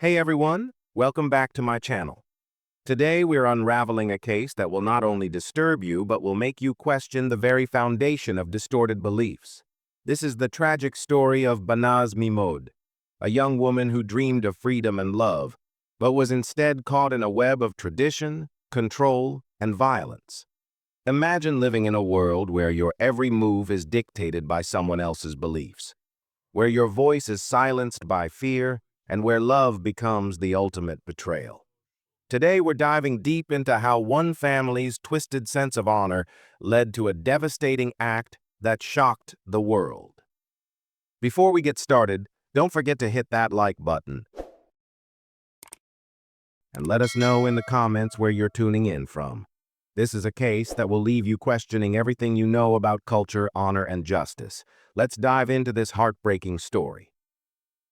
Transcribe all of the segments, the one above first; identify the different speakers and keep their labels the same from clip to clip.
Speaker 1: Hey everyone, welcome back to my channel. Today we're unraveling a case that will not only disturb you but will make you question the very foundation of distorted beliefs. This is the tragic story of Banaz Mahmod, a young woman who dreamed of freedom and love, but was instead caught in a web of tradition, control, and violence. Imagine living in a world where your every move is dictated by someone else's beliefs, where your voice is silenced by fear, and where love becomes the ultimate betrayal. Today, we're diving deep into how one family's twisted sense of honor led to a devastating act that shocked the world. Before we get started, don't forget to hit that like button and let us know in the comments where you're tuning in from. This is a case that will leave you questioning everything you know about culture, honor, and justice. Let's dive into this heartbreaking story.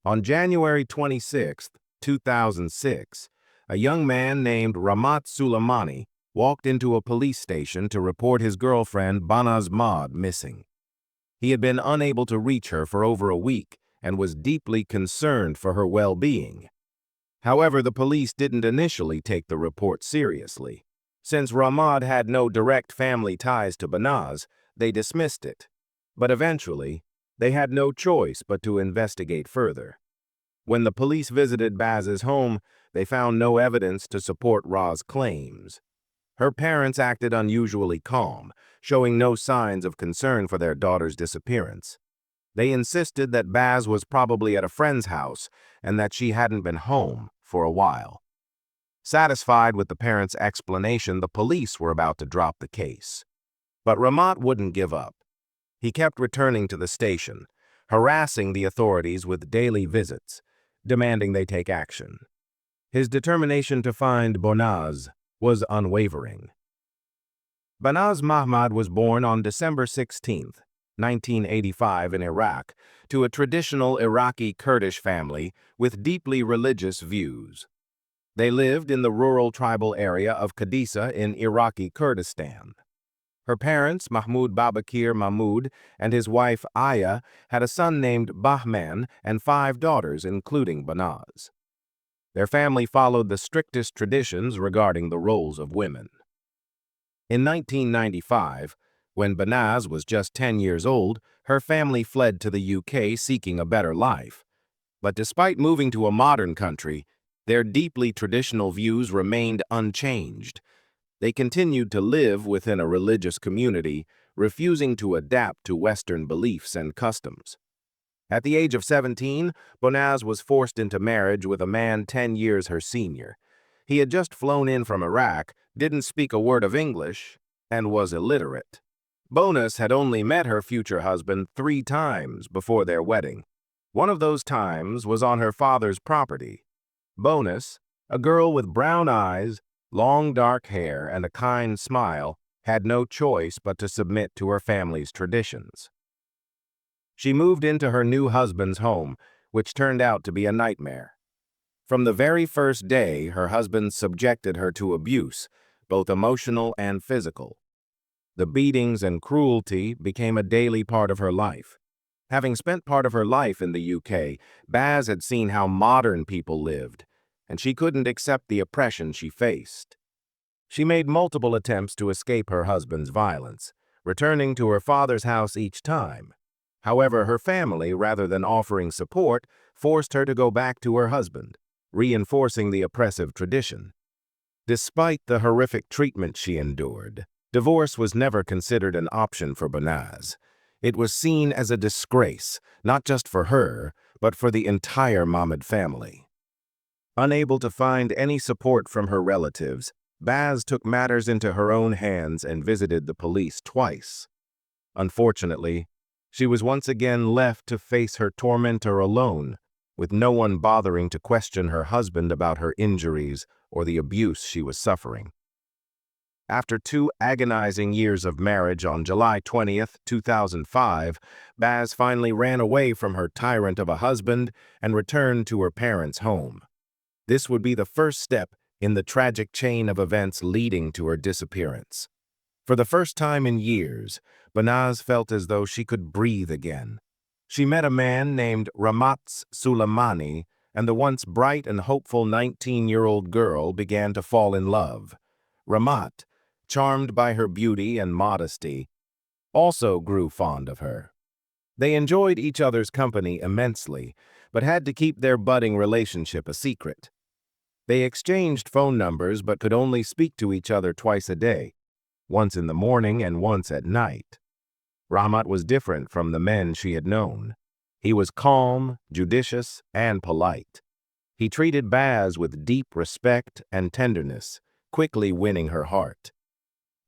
Speaker 1: On January 26, 2006, a young man named Ramat Suleimani walked into a police station to report his girlfriend Banaz Mahmod missing. He had been unable to reach her for over a week and was deeply concerned for her well-being. However, the police didn't initially take the report seriously. Since Ramat had no direct family ties to Banaz, they dismissed it. But eventually, they had no choice but to investigate further. When the police visited Baz's home, they found no evidence to support Ra's claims. Her parents acted unusually calm, showing no signs of concern for their daughter's disappearance. They insisted that Baz was probably at a friend's house and that she hadn't been home for a while. Satisfied with the parents' explanation, the police were about to drop the case. But Ramat wouldn't give up. He kept returning to the station, harassing the authorities with daily visits, demanding they take action. His determination to find Banaz was unwavering. Banaz Mahmod was born on December 16, 1985 in Iraq, to a traditional Iraqi Kurdish family with deeply religious views. They lived in the rural tribal area of Qadisa in Iraqi Kurdistan. Her parents, Mahmoud Babakir Mahmoud and his wife Aya, had a son named Bahman and 5 daughters, including Banaz. Their family followed the strictest traditions regarding the roles of women. In 1995, when Banaz was just 10 years old, her family fled to the UK seeking a better life. But despite moving to a modern country, their deeply traditional views remained unchanged. They continued to live within a religious community, refusing to adapt to Western beliefs and customs. At the age of 17, Banaz was forced into marriage with a man 10 years her senior. He had just flown in from Iraq, didn't speak a word of English, and was illiterate. Banaz had only met her future husband 3 times before their wedding. One of those times was on her father's property. Banaz, a girl with brown eyes, long dark hair, and a kind smile, had no choice but to submit to her family's traditions. She moved into her new husband's home, which turned out to be a nightmare. From the very first day, her husband subjected her to abuse, both emotional and physical. The beatings and cruelty became a daily part of her life. Having spent part of her life in the UK, Baz had seen how modern people lived, and she couldn't accept the oppression she faced. She made multiple attempts to escape her husband's violence, returning to her father's house each time. However, her family, rather than offering support, forced her to go back to her husband, reinforcing the oppressive tradition. Despite the horrific treatment she endured, divorce was never considered an option for Banaz. It was seen as a disgrace, not just for her, but for the entire Mahmod family. Unable to find any support from her relatives, Baz took matters into her own hands and visited the police twice. Unfortunately, she was once again left to face her tormentor alone, with no one bothering to question her husband about her injuries or the abuse she was suffering. After 2 agonizing years of marriage, on July 20th, 2005, Baz finally ran away from her tyrant of a husband and returned to her parents' home. This would be the first step in the tragic chain of events leading to her disappearance. For the first time in years, Banaz felt as though she could breathe again. She met a man named Ramat Suleimani, and the once bright and hopeful 19-year-old girl began to fall in love. Ramat, charmed by her beauty and modesty, also grew fond of her. They enjoyed each other's company immensely, but had to keep their budding relationship a secret. They exchanged phone numbers but could only speak to each other twice a day, once in the morning and once at night. Ramat was different from the men she had known. He was calm, judicious, and polite. He treated Baz with deep respect and tenderness, quickly winning her heart.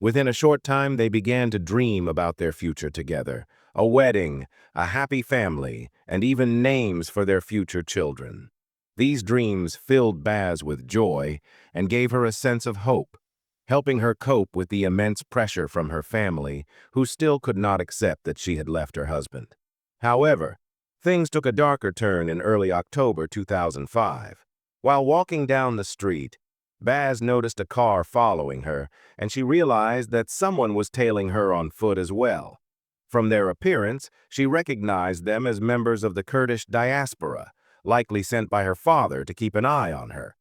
Speaker 1: Within a short time, they began to dream about their future together, a wedding, a happy family, and even names for their future children. These dreams filled Baz with joy and gave her a sense of hope, helping her cope with the immense pressure from her family, who still could not accept that she had left her husband. However, things took a darker turn in early October 2005. While walking down the street, Baz noticed a car following her, and she realized that someone was tailing her on foot as well. From their appearance, she recognized them as members of the Kurdish diaspora, likely sent by her father to keep an eye on her.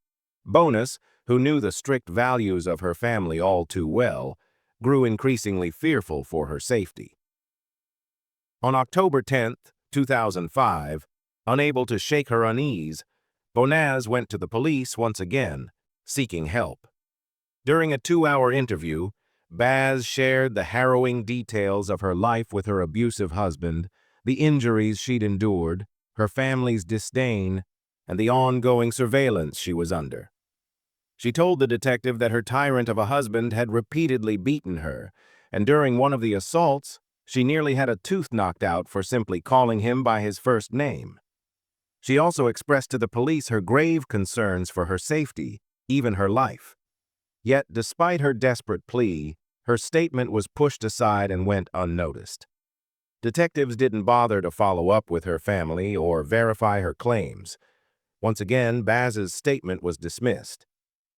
Speaker 1: Banaz, who knew the strict values of her family all too well, grew increasingly fearful for her safety. On October 10th, 2005, unable to shake her unease, Banaz went to the police once again, seeking help. During a 2-hour interview, Baz shared the harrowing details of her life with her abusive husband, the injuries she'd endured, her family's disdain, and the ongoing surveillance she was under. She told the detective that her tyrant of a husband had repeatedly beaten her, and during one of the assaults, she nearly had a tooth knocked out for simply calling him by his first name. She also expressed to the police her grave concerns for her safety, even her life. Yet, despite her desperate plea, her statement was pushed aside and went unnoticed. Detectives didn't bother to follow up with her family or verify her claims. Once again, Baz's statement was dismissed.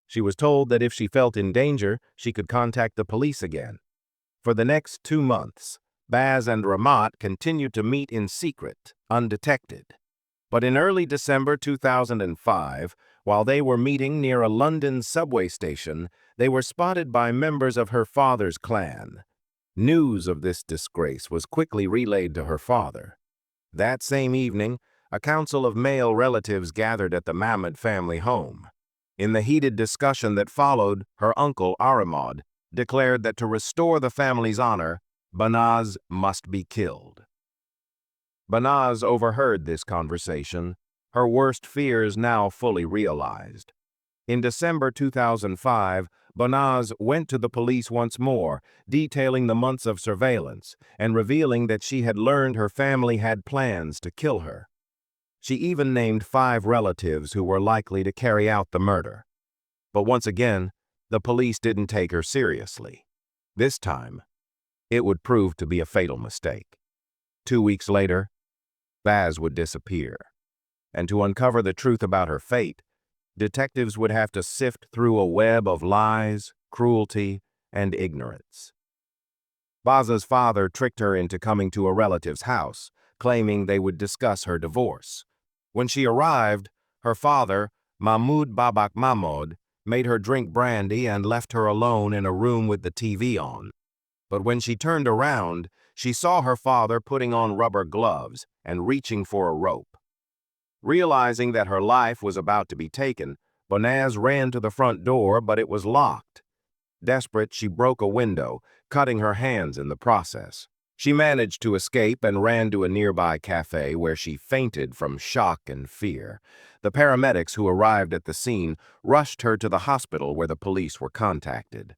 Speaker 1: She was told that if she felt in danger, she could contact the police again. For the next 2 months, Baz and Ramat continued to meet in secret, undetected. But in early December 2005, while they were meeting near a London subway station, they were spotted by members of her father's clan. News of this disgrace was quickly relayed to her father. That same evening, a council of male relatives gathered at the Mahmod family home. In the heated discussion that followed, her uncle, Ahmad, declared that to restore the family's honor, Banaz must be killed. Banaz overheard this conversation, her worst fears now fully realized. In December 2005, Banaz went to the police once more, detailing the months of surveillance and revealing that she had learned her family had plans to kill her. She even named 5 relatives who were likely to carry out the murder. But once again, the police didn't take her seriously. This time, it would prove to be a fatal mistake. 2 weeks later, Baz would disappear. And to uncover the truth about her fate, detectives would have to sift through a web of lies, cruelty, and ignorance. Baz's father tricked her into coming to a relative's house, claiming they would discuss her divorce. When she arrived, her father, Banaz Mahmod, made her drink brandy and left her alone in a room with the TV on. But when she turned around, she saw her father putting on rubber gloves and reaching for a rope. Realizing that her life was about to be taken, Banaz ran to the front door, but it was locked. Desperate, she broke a window, cutting her hands in the process. She managed to escape and ran to a nearby cafe where she fainted from shock and fear. The paramedics who arrived at the scene rushed her to the hospital where the police were contacted.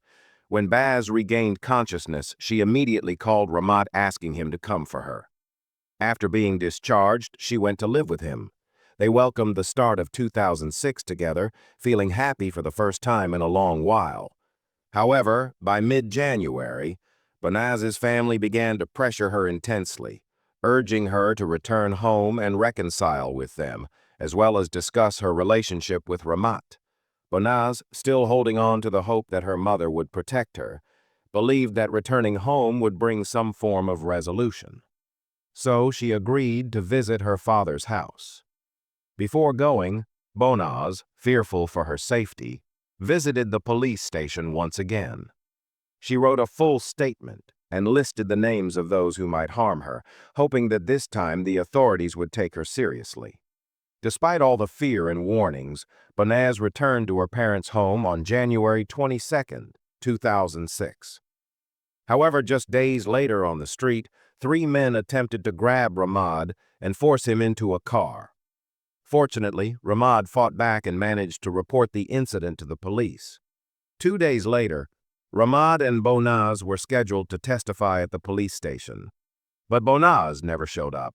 Speaker 1: When Baz regained consciousness, she immediately called Ramat asking him to come for her. After being discharged, she went to live with him. They welcomed the start of 2006 together, feeling happy for the first time in a long while. However, by mid-January, Banaz's family began to pressure her intensely, urging her to return home and reconcile with them, as well as discuss her relationship with Ramat. Banaz, still holding on to the hope that her mother would protect her, believed that returning home would bring some form of resolution. So she agreed to visit her father's house. Before going, Banaz, fearful for her safety, visited the police station once again. She wrote a full statement and listed the names of those who might harm her, hoping that this time the authorities would take her seriously. Despite all the fear and warnings, Banaz returned to her parents' home on January 22, 2006. However, just days later on the street, three men attempted to grab Ramad and force him into a car. Fortunately, Ramad fought back and managed to report the incident to the police. 2 days later, Ramad and Banaz were scheduled to testify at the police station, but Banaz never showed up.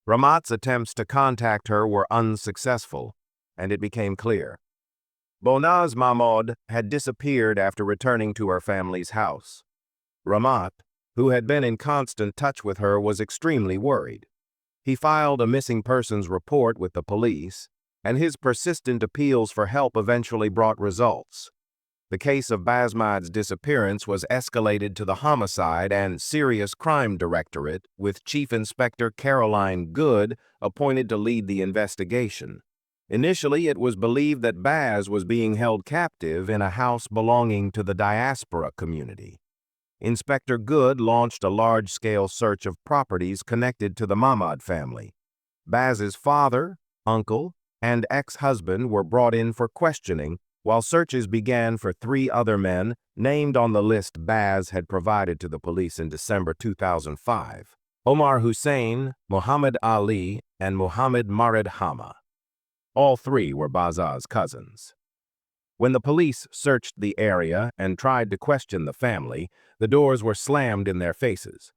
Speaker 1: Ramad's attempts to contact her were unsuccessful, and it became clear. Banaz Mahmod had disappeared after returning to her family's house. Ramad, who had been in constant touch with her, was extremely worried. He filed a missing persons report with the police, and his persistent appeals for help eventually brought results. The case of Basmad's disappearance was escalated to the Homicide and Serious Crime Directorate, with Chief Inspector Caroline Good appointed to lead the investigation. Initially, it was believed that Baz was being held captive in a house belonging to the diaspora community. Inspector Good launched a large-scale search of properties connected to the Mahmod family. Baz's father, uncle, and ex-husband were brought in for questioning, while searches began for three other men named on the list Baz had provided to the police in December 2005: Omar Hussein, Muhammad Ali, and Muhammad Marid Hama. All three were Baz's cousins. When the police searched the area and tried to question the family, the doors were slammed in their faces.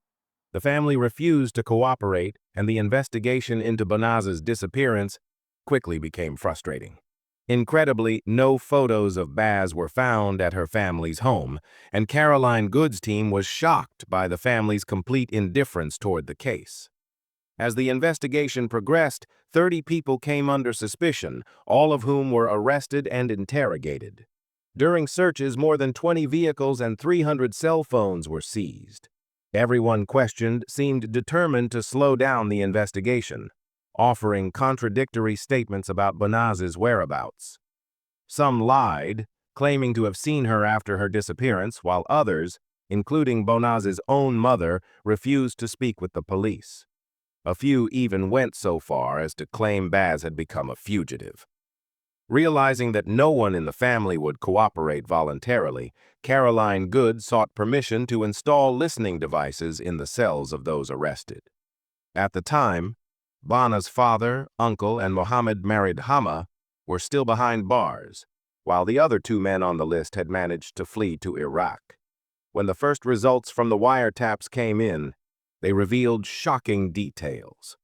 Speaker 1: The family refused to cooperate, and the investigation into Banaz's disappearance quickly became frustrating. Incredibly, no photos of Baz were found at her family's home, and Caroline Good's team was shocked by the family's complete indifference toward the case. As the investigation progressed, 30 people came under suspicion, all of whom were arrested and interrogated. During searches, more than 20 vehicles and 300 cell phones were seized. Everyone questioned seemed determined to slow down the investigation, offering contradictory statements about Banaz's whereabouts. Some lied, claiming to have seen her after her disappearance, while others, including Banaz's own mother, refused to speak with the police. A few even went so far as to claim Baz had become a fugitive. Realizing that no one in the family would cooperate voluntarily, Caroline Good sought permission to install listening devices in the cells of those arrested. At the time, Banaz's father, uncle, and Muhammad Marid Hama were still behind bars, while the other two men on the list had managed to flee to Iraq. When the first results from the wiretaps came in, they revealed shocking details.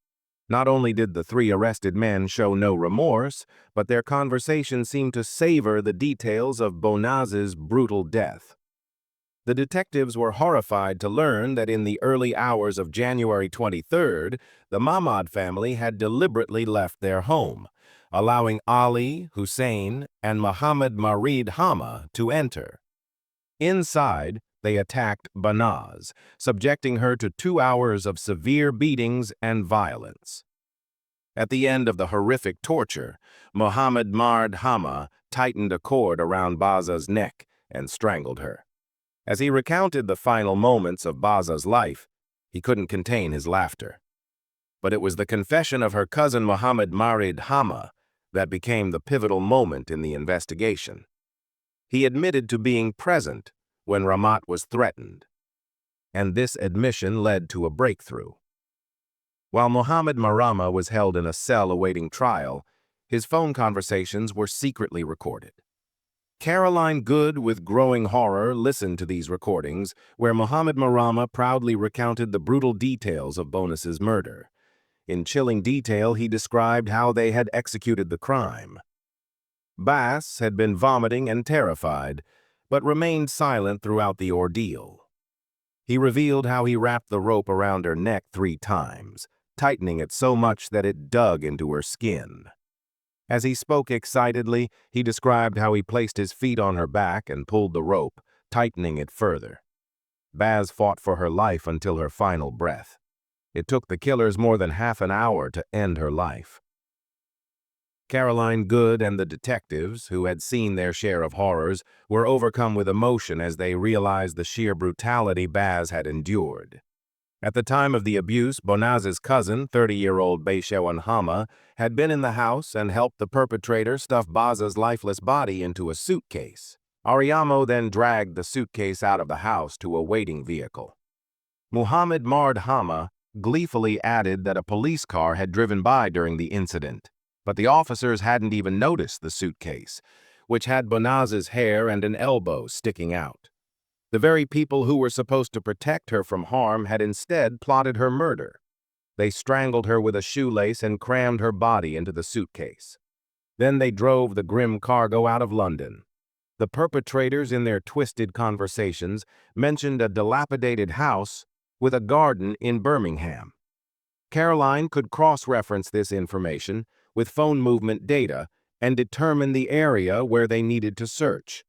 Speaker 1: Not only did the three arrested men show no remorse, but their conversation seemed to savor the details of Banaz's brutal death. The detectives were horrified to learn that in the early hours of January 23rd, the Mahmod family had deliberately left their home, allowing Ali, Hussein, and Muhammad Marid Hama to enter. Inside, they attacked Banaz, subjecting her to 2 hours of severe beatings and violence. At the end of the horrific torture, Muhammad Marid Hama tightened a cord around Baz's neck and strangled her. As he recounted the final moments of Baz's life, he couldn't contain his laughter. But it was the confession of her cousin Muhammad Marid Hama that became the pivotal moment in the investigation. He admitted to being present when Ramat was threatened, and this admission led to a breakthrough. While Muhammad Marama was held in a cell awaiting trial, his phone conversations were secretly recorded. Caroline Good, with growing horror, listened to these recordings, where Muhammad Marama proudly recounted the brutal details of Banaz's murder. In chilling detail, he described how they had executed the crime. Baz had been vomiting and terrified, but remained silent throughout the ordeal. He revealed how he wrapped the rope around her neck 3 times, tightening it so much that it dug into her skin. As he spoke excitedly, he described how he placed his feet on her back and pulled the rope, tightening it further. Baz fought for her life until her final breath. It took the killers more than half an hour to end her life. Caroline Good and the detectives, who had seen their share of horrors, were overcome with emotion as they realized the sheer brutality Baz had endured. At the time of the abuse, Banaz's cousin, 30-year-old Baishewan Hama, had been in the house and helped the perpetrator stuff Baza's lifeless body into a suitcase. Ariamo then dragged the suitcase out of the house to a waiting vehicle. Muhammad Mard Hama gleefully added that a police car had driven by during the incident, but the officers hadn't even noticed the suitcase, which had Banaz's hair and an elbow sticking out. The very people who were supposed to protect her from harm had instead plotted her murder. They strangled her with a shoelace and crammed her body into the suitcase. Then they drove the grim cargo out of London. The perpetrators, in their twisted conversations, mentioned a dilapidated house with a garden in Birmingham. Caroline could cross-reference this information with phone movement data and determine the area where they needed to search.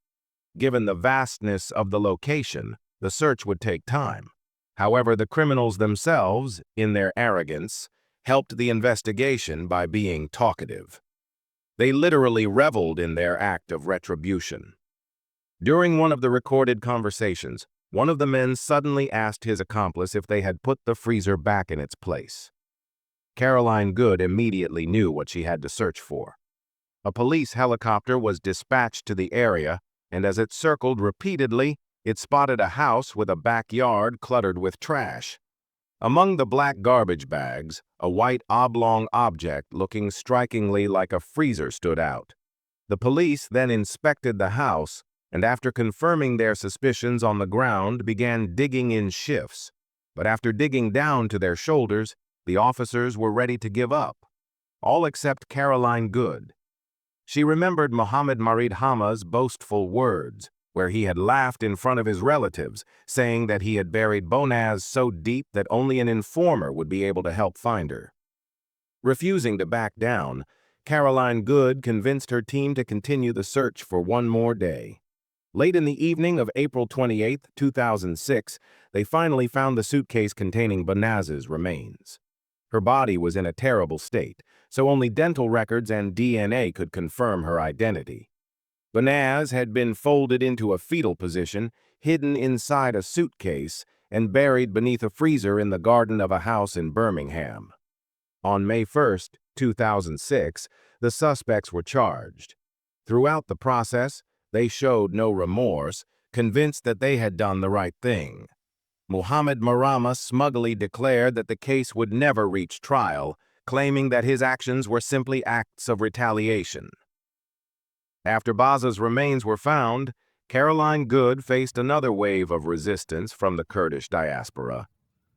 Speaker 1: Given the vastness of the location, the search would take time. However, the criminals themselves, in their arrogance, helped the investigation by being talkative. They literally reveled in their act of retribution. During one of the recorded conversations, one of the men suddenly asked his accomplice if they had put the freezer back in its place. Caroline Good immediately knew what she had to search for. A police helicopter was dispatched to the area, and as it circled repeatedly, it spotted a house with a backyard cluttered with trash. Among the black garbage bags, a white oblong object looking strikingly like a freezer stood out. The police then inspected the house, and after confirming their suspicions on the ground, began digging in shifts. But after digging down to their shoulders, the officers were ready to give up, all except Caroline Good. She remembered Muhammad Marid Hama's boastful words, where he had laughed in front of his relatives, saying that he had buried Banaz so deep that only an informer would be able to help find her. Refusing to back down, Caroline Good convinced her team to continue the search for one more day. Late in the evening of April 28, 2006, they finally found the suitcase containing Banaz's remains. Her body was in a terrible state, so only dental records and DNA could confirm her identity. Banaz had been folded into a fetal position, hidden inside a suitcase, and buried beneath a freezer in the garden of a house in Birmingham. On May 1, 2006, the suspects were charged. Throughout the process, they showed no remorse, convinced that they had done the right thing. Muhammad Marama smugly declared that the case would never reach trial, claiming that his actions were simply acts of retaliation. After Baza's remains were found, Caroline Good faced another wave of resistance from the Kurdish diaspora.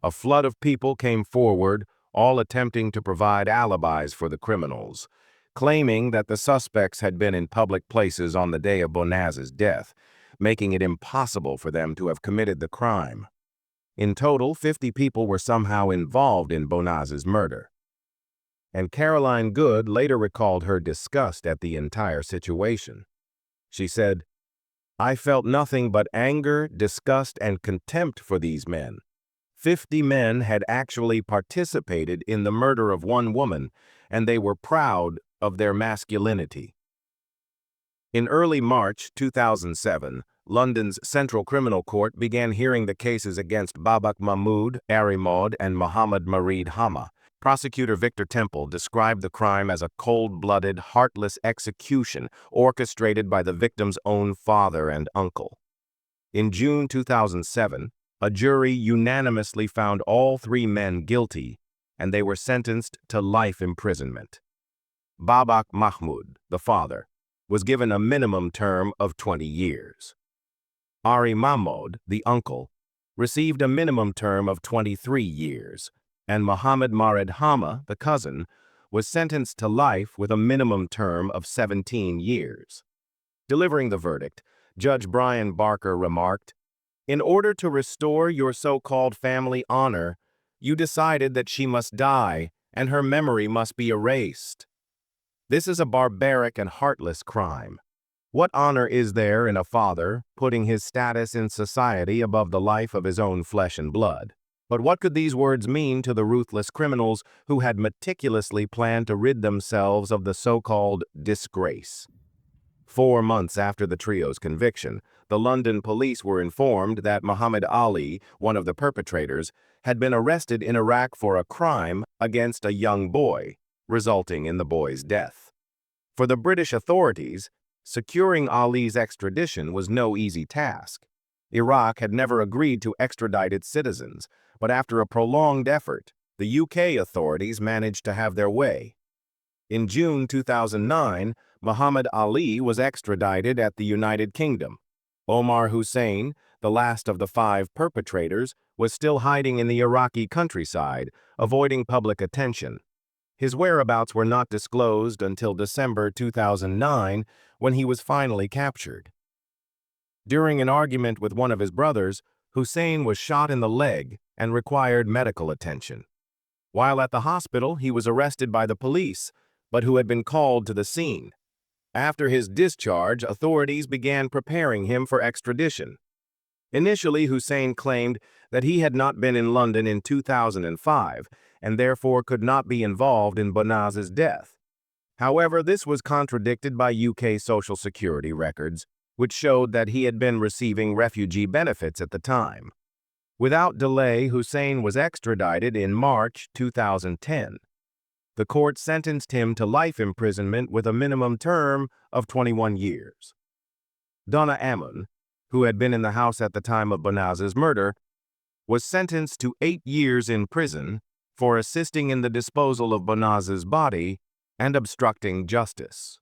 Speaker 1: A flood of people came forward, all attempting to provide alibis for the criminals, claiming that the suspects had been in public places on the day of Banaz's death, making it impossible for them to have committed the crime. In total, 50 people were somehow involved in Banaz's murder. And Caroline Good later recalled her disgust at the entire situation. She said, "I felt nothing but anger, disgust, and contempt for these men. 50 men had actually participated in the murder of one woman, and they were proud of their masculinity." In early March 2007, London's Central Criminal Court began hearing the cases against Banaz Mahmod, Mahmod, and Muhammad Marid Hama. Prosecutor Victor Temple described the crime as a cold-blooded, heartless execution orchestrated by the victim's own father and uncle. In June 2007, a jury unanimously found all 3 men guilty, and they were sentenced to life imprisonment. Banaz Mahmod, the father, was given a minimum term of 20 years. Mahmod, the uncle, received a minimum term of 23 years, and Muhammad Marid Hama, the cousin, was sentenced to life with a minimum term of 17 years. Delivering the verdict, Judge Brian Barker remarked, "In order to restore your so-called family honor, you decided that she must die and her memory must be erased. This is a barbaric and heartless crime. What honor is there in a father putting his status in society above the life of his own flesh and blood? But what could these words mean to the ruthless criminals who had meticulously planned to rid themselves of the so-called disgrace? 4 months after the trio's conviction, the London police were informed that Muhammad Ali, one of the perpetrators, had been arrested in Iraq for a crime against a young boy, resulting in the boy's death. For the British authorities, securing Ali's extradition was no easy task. Iraq had never agreed to extradite its citizens, but after a prolonged effort, the UK authorities managed to have their way. In June 2009, Muhammad Ali was extradited at the United Kingdom. Omar Hussein, the last of the 5 perpetrators, was still hiding in the Iraqi countryside, avoiding public attention. His whereabouts were not disclosed until December 2009, when he was finally captured. During an argument with one of his brothers, Hussein was shot in the leg and required medical attention. While at the hospital, he was arrested by the police, but who had been called to the scene. After his discharge, authorities began preparing him for extradition. Initially, Hussein claimed that he had not been in London in 2005 and therefore could not be involved in Banaz's death. However, this was contradicted by UK Social Security records, which showed that he had been receiving refugee benefits at the time. Without delay, Hussein was extradited in March 2010. The court sentenced him to life imprisonment with a minimum term of 21 years. Donna Amun, who had been in the house at the time of Banaz's murder, was sentenced to 8 years in prison for assisting in the disposal of Banaz's body and obstructing justice.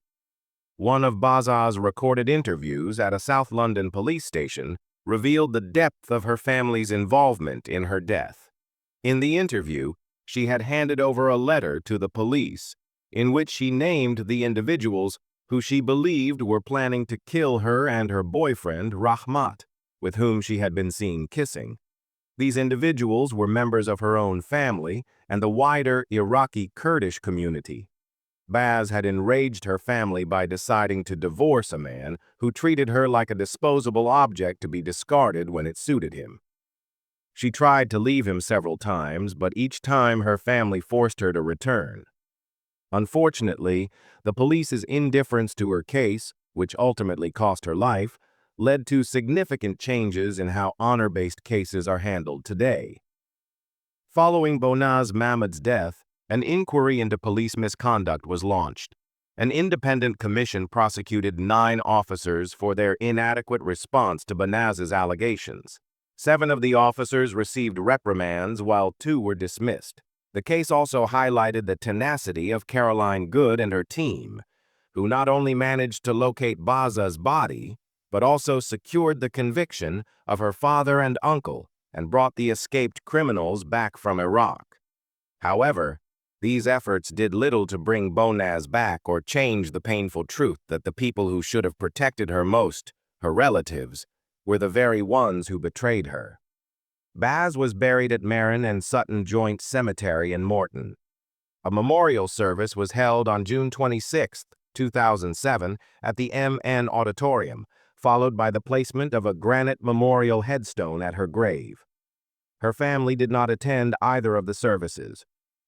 Speaker 1: One of Banaz's recorded interviews at a South London police station revealed the depth of her family's involvement in her death. In the interview, she had handed over a letter to the police in which she named the individuals who she believed were planning to kill her and her boyfriend, Rahmat, with whom she had been seen kissing. These individuals were members of her own family and the wider Iraqi Kurdish community. Baz had enraged her family by deciding to divorce a man who treated her like a disposable object to be discarded when it suited him. She tried to leave him several times, but each time her family forced her to return. Unfortunately, the police's indifference to her case, which ultimately cost her life, led to significant changes in how honor-based cases are handled today. Following Banaz Mahmod's death, an inquiry into police misconduct was launched. An independent commission prosecuted 9 officers for their inadequate response to Banaz's allegations. 7 of the officers received reprimands while 2 were dismissed. The case also highlighted the tenacity of Caroline Good and her team, who not only managed to locate Banaz's body, but also secured the conviction of her father and uncle and brought the escaped criminals back from Iraq. However, these efforts did little to bring Banaz back or change the painful truth that the people who should have protected her most, her relatives, were the very ones who betrayed her. Baz was buried at Marin and Sutton Joint Cemetery in Morton. A memorial service was held on June 26, 2007 at the MN Auditorium, followed by the placement of a granite memorial headstone at her grave. Her family did not attend either of the services.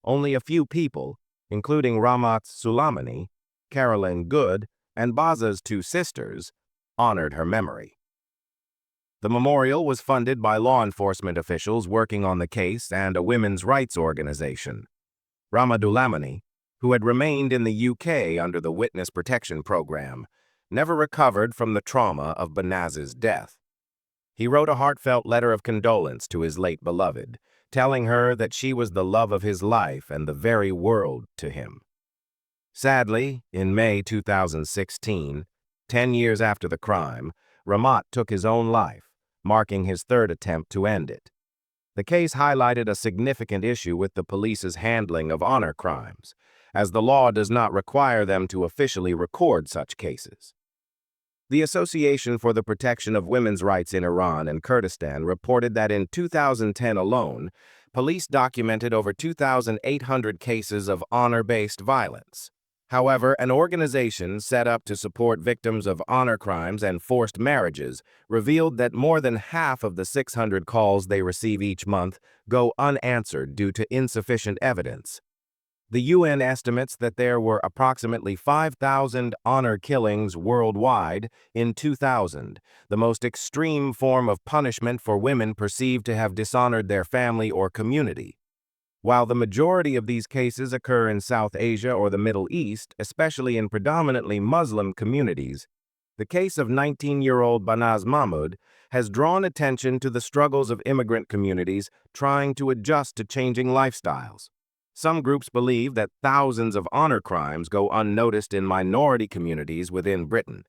Speaker 1: Only a few people, including Rahmat Suleimani, Caroline Good, and Banaz's 2 sisters, honored her memory. The memorial was funded by law enforcement officials working on the case and a women's rights organization. Rahmat Suleimani, who had remained in the UK under the Witness Protection Program, never recovered from the trauma of Banaz's death. He wrote a heartfelt letter of condolence to his late beloved, telling her that she was the love of his life and the very world to him. Sadly, in May 2016, 10 years after the crime, Rahmat took his own life, marking his 3rd attempt to end it. The case highlighted a significant issue with the police's handling of honor crimes, as the law does not require them to officially record such cases. The Association for the Protection of Women's Rights in Iran and Kurdistan reported that in 2010 alone, police documented over 2,800 cases of honor-based violence. However, an organization set up to support victims of honor crimes and forced marriages revealed that more than half of the 600 calls they receive each month go unanswered due to insufficient evidence. The UN estimates that there were approximately 5,000 honor killings worldwide in 2000, the most extreme form of punishment for women perceived to have dishonored their family or community. While the majority of these cases occur in South Asia or the Middle East, especially in predominantly Muslim communities, the case of 19-year-old Banaz Mahmod has drawn attention to the struggles of immigrant communities trying to adjust to changing lifestyles. Some groups believe that thousands of honor crimes go unnoticed in minority communities within Britain.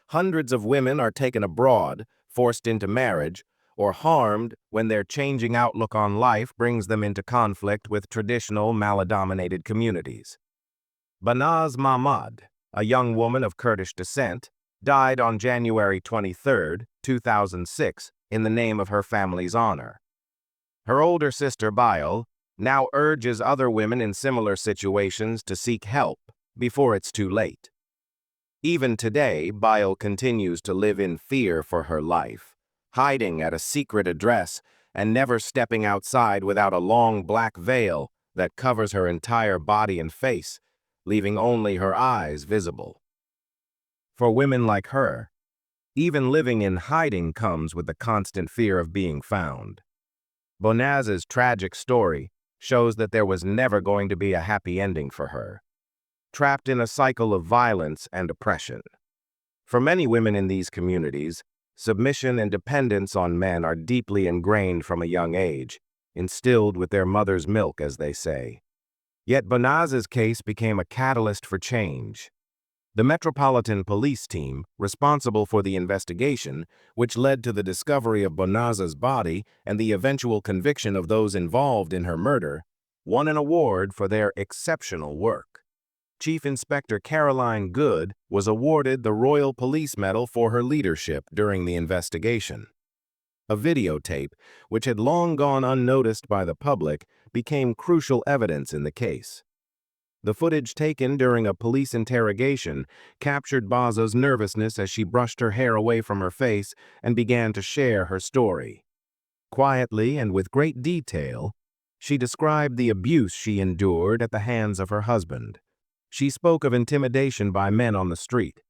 Speaker 1: Hundreds of women are taken abroad, forced into marriage, or harmed when their changing outlook on life brings them into conflict with traditional male-dominated communities. Banaz Mahmod, a young woman of Kurdish descent, died on January 23, 2006, in the name of her family's honor. Her older sister, Bail, now urges other women in similar situations to seek help before it's too late. Even today, Bail continues to live in fear for her life, hiding at a secret address and never stepping outside without a long black veil that covers her entire body and face, leaving only her eyes visible. For women like her, even living in hiding comes with the constant fear of being found. Banaz's tragic story shows that there was never going to be a happy ending for her, trapped in a cycle of violence and oppression. For many women in these communities, submission and dependence on men are deeply ingrained from a young age, instilled with their mother's milk, as they say. Yet Banaz's case became a catalyst for change. The Metropolitan Police team, responsible for the investigation, which led to the discovery of Banaz's body and the eventual conviction of those involved in her murder, won an award for their exceptional work. Chief Inspector Caroline Good was awarded the Royal Police Medal for her leadership during the investigation. A videotape, which had long gone unnoticed by the public, became crucial evidence in the case. The footage taken during a police interrogation captured Baza's nervousness as she brushed her hair away from her face and began to share her story. Quietly and with great detail, she described the abuse she endured at the hands of her husband. She spoke of intimidation by men on the street,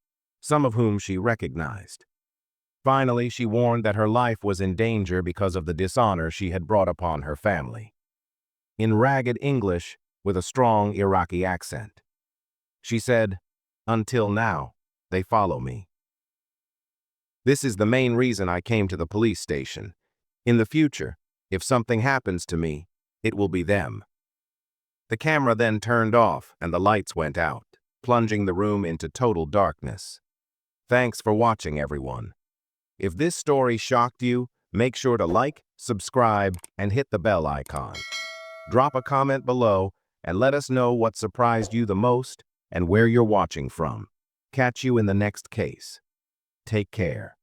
Speaker 1: some of whom she recognized. Finally, she warned that her life was in danger because of the dishonor she had brought upon her family. In ragged English, with a strong Iraqi accent, she said, "Until now, they follow me. This is the main reason I came to the police station. In the future, if something happens to me, it will be them." The camera then turned off and the lights went out, plunging the room into total darkness. Thanks for watching, everyone. If this story shocked you, make sure to like, subscribe, and hit the bell icon. Drop a comment below and let us know what surprised you the most and where you're watching from. Catch you in the next case. Take care.